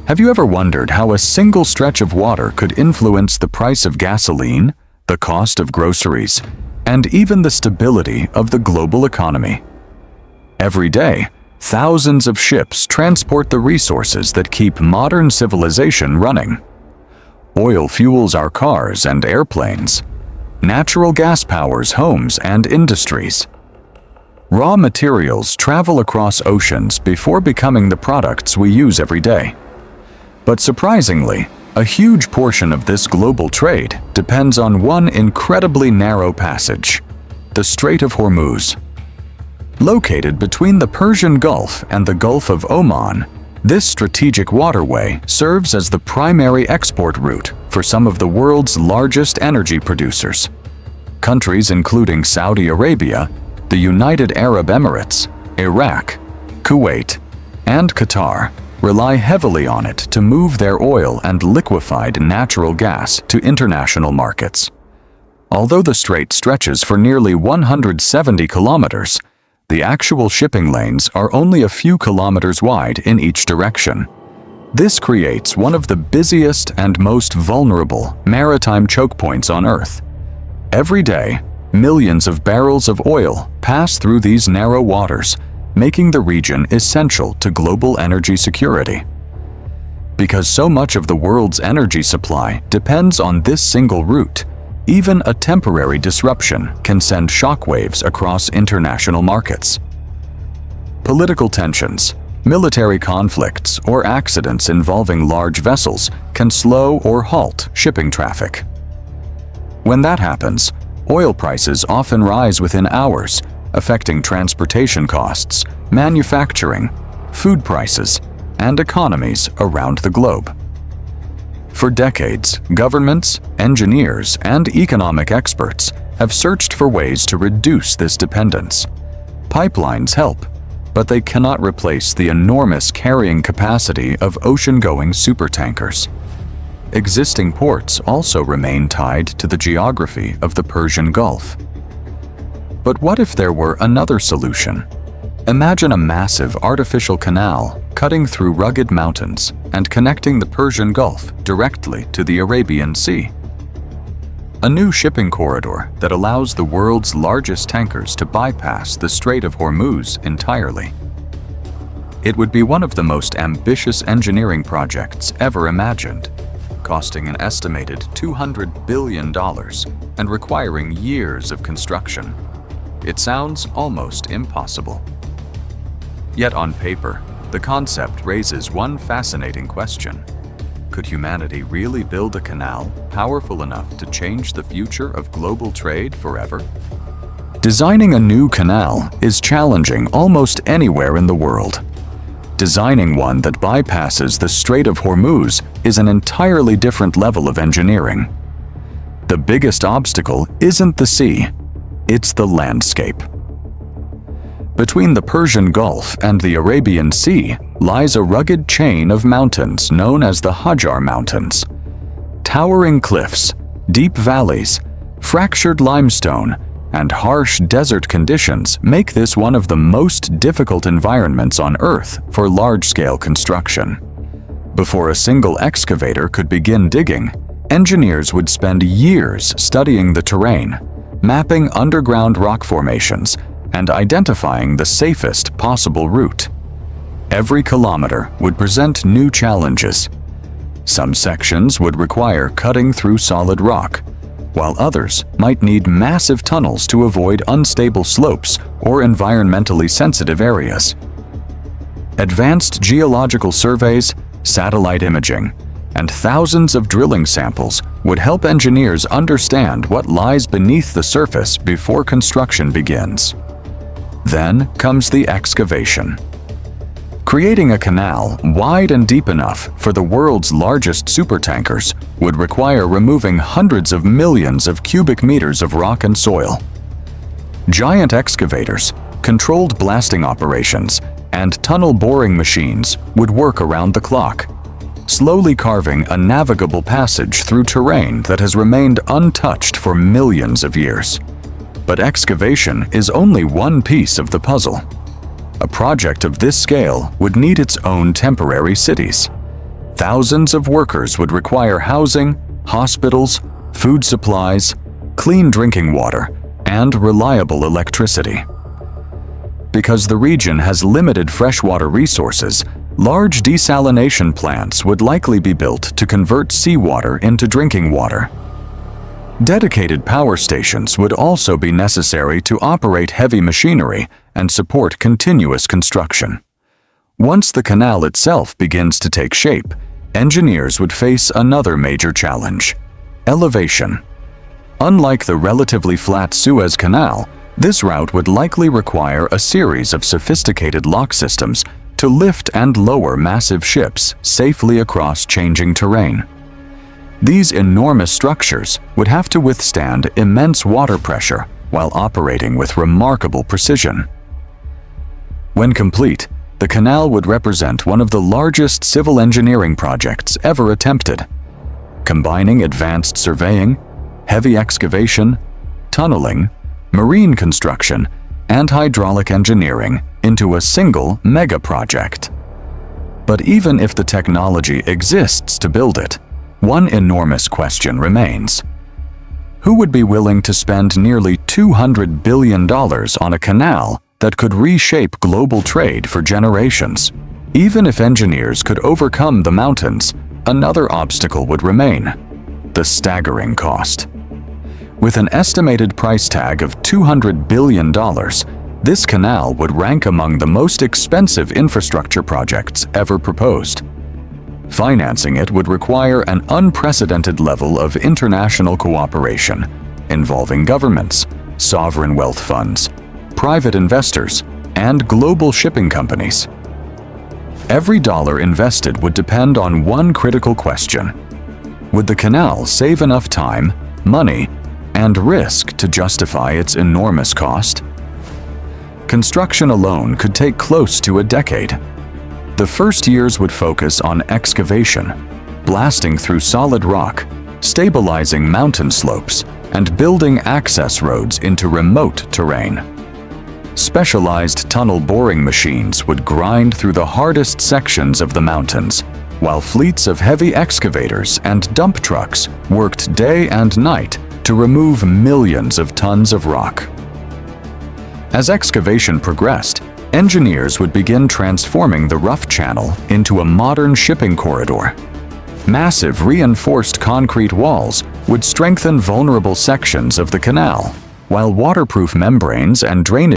Have you ever wondered how a single stretch of water could influence the price of gasoline, the cost of groceries, and even the stability of the global economy? Every day, thousands of ships transport the resources that keep modern civilization running. Oil fuels our cars and airplanes. Natural gas powers homes and industries. Raw materials travel across oceans before becoming the products we use every day. But surprisingly, a huge portion of this global trade depends on one incredibly narrow passage, the Strait of Hormuz. Located between the Persian Gulf and the Gulf of Oman, this strategic waterway serves as the primary export route for some of the world's largest energy producers. Countries including Saudi Arabia, the United Arab Emirates, Iraq, Kuwait, and Qatar rely heavily on it to move their oil and liquefied natural gas to international markets. Although the strait stretches for nearly 170 kilometers, the actual shipping lanes are only a few kilometers wide in each direction. This creates one of the busiest and most vulnerable maritime choke points on Earth. Every day, millions of barrels of oil pass through these narrow waters, making the region essential to global energy security. Because so much of the world's energy supply depends on this single route, even a temporary disruption can send shockwaves across international markets. Political tensions, military conflicts, or accidents involving large vessels can slow or halt shipping traffic. When that happens, oil prices often rise within hours, affecting transportation costs, manufacturing, food prices, and economies around the globe. For decades, governments, engineers, and economic experts have searched for ways to reduce this dependence. Pipelines help, but they cannot replace the enormous carrying capacity of ocean-going supertankers. Existing ports also remain tied to the geography of the Persian Gulf. But what if there were another solution? Imagine a massive artificial canal cutting through rugged mountains and connecting the Persian Gulf directly to the Arabian Sea. A new shipping corridor that allows the world's largest tankers to bypass the Strait of Hormuz entirely. It would be one of the most ambitious engineering projects ever imagined, costing an estimated $200 billion and requiring years of construction. It sounds almost impossible. Yet on paper, the concept raises one fascinating question. Could humanity really build a canal powerful enough to change the future of global trade forever? Designing a new canal is challenging almost anywhere in the world. Designing one that bypasses the Strait of Hormuz is an entirely different level of engineering. The biggest obstacle isn't the sea, it's the landscape. Between the Persian Gulf and the Arabian Sea lies a rugged chain of mountains known as the Hajar Mountains. Towering cliffs, deep valleys, fractured limestone, and harsh desert conditions make this one of the most difficult environments on Earth for large-scale construction. Before a single excavator could begin digging, engineers would spend years studying the terrain, mapping underground rock formations, and identifying the safest possible route. Every kilometer would present new challenges. Some sections would require cutting through solid rock, while others might need massive tunnels to avoid unstable slopes or environmentally sensitive areas. Advanced geological surveys, satellite imaging, and thousands of drilling samples would help engineers understand what lies beneath the surface before construction begins. Then comes the excavation. Creating a canal wide and deep enough for the world's largest supertankers would require removing hundreds of millions of cubic meters of rock and soil. Giant excavators, controlled blasting operations, and tunnel boring machines would work around the clock, slowly carving a navigable passage through terrain that has remained untouched for millions of years. But excavation is only one piece of the puzzle. A project of this scale would need its own temporary cities. Thousands of workers would require housing, hospitals, food supplies, clean drinking water, and reliable electricity. Because the region has limited freshwater resources, large desalination plants would likely be built to convert seawater into drinking water. Dedicated power stations would also be necessary to operate heavy machinery and support continuous construction. Once the canal itself begins to take shape, engineers would face another major challenge: elevation. Unlike the relatively flat Suez Canal, this route would likely require a series of sophisticated lock systems to lift and lower massive ships safely across changing terrain. These enormous structures would have to withstand immense water pressure while operating with remarkable precision. When complete, the canal would represent one of the largest civil engineering projects ever attempted, combining advanced surveying, heavy excavation, tunneling, marine construction, and hydraulic engineering into a single mega project. But even if the technology exists to build it, one enormous question remains. Who would be willing to spend nearly $200 billion on a canal that could reshape global trade for generations? Even if engineers could overcome the mountains, another obstacle would remain: the staggering cost. With an estimated price tag of $200 billion, this canal would rank among the most expensive infrastructure projects ever proposed. Financing it would require an unprecedented level of international cooperation, involving governments, sovereign wealth funds, private investors, and global shipping companies. Every dollar invested would depend on one critical question: would the canal save enough time, money, and risk to justify its enormous cost? Construction alone could take close to a decade. The first years would focus on excavation, blasting through solid rock, stabilizing mountain slopes, and building access roads into remote terrain. Specialized tunnel boring machines would grind through the hardest sections of the mountains, while fleets of heavy excavators and dump trucks worked day and night to remove millions of tons of rock. As excavation progressed, engineers would begin transforming the rough channel into a modern shipping corridor. Massive reinforced concrete walls would strengthen vulnerable sections of the canal, while waterproof membranes and drainage